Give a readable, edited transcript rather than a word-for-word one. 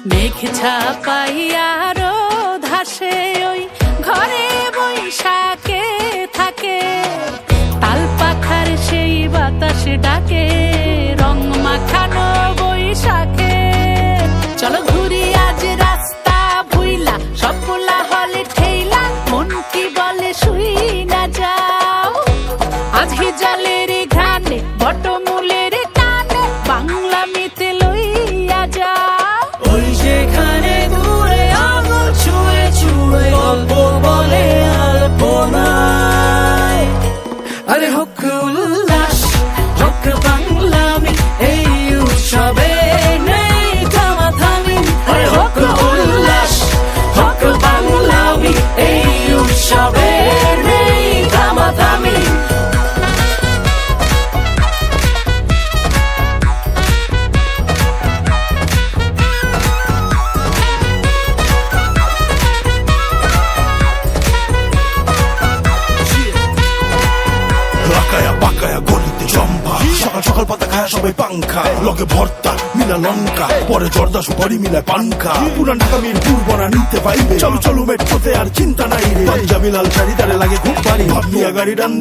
মেঘ ছাপাইয়ারো ধাসে ওই ঘরে বৈশাখে থাকে, তাল পাখার সেই বাতাস ডাকে রং মাখানো বৈশাখে। চলো ঘুরি আজ রাস্তা ভুইলা, সব পোলা হলে ঠেইলা, মন কি বলে শুই না যাও। আজ হিজালের ঘ্রাণে বটমূলের টানে বাংলা মেতে লইয়া যাও। ওই যেখানে দূরে আঙুল ছুঁয়ে ছুঁয়ে গল্প বলে আলপনায়, আরে হোক উল্লাস হোক বাংলামি, এই উৎসবে নেই থামাথামি। আরে হোক উল্লাস হোক বাংলামি, এই উৎসবে নেই থামাথামি। লাকায়া বাকায়া গলিতে জম্পা, সকাল সকাল পাতা খায় সবাই পাংখা, লগে ভর্তা মিলা লঙ্কা, পরে জর্দা সুপারি মিলায় পানখা। পুরান ঢাকা মিরপুর বনা নিতে পাইবে, চলো চলো মেট্রোতে আর চিন্তা নাই রে। পাঞ্জাবি লাল শাড়ি তারে লাগে খুব পারি, ভাবনিয়া গাড়ি ডান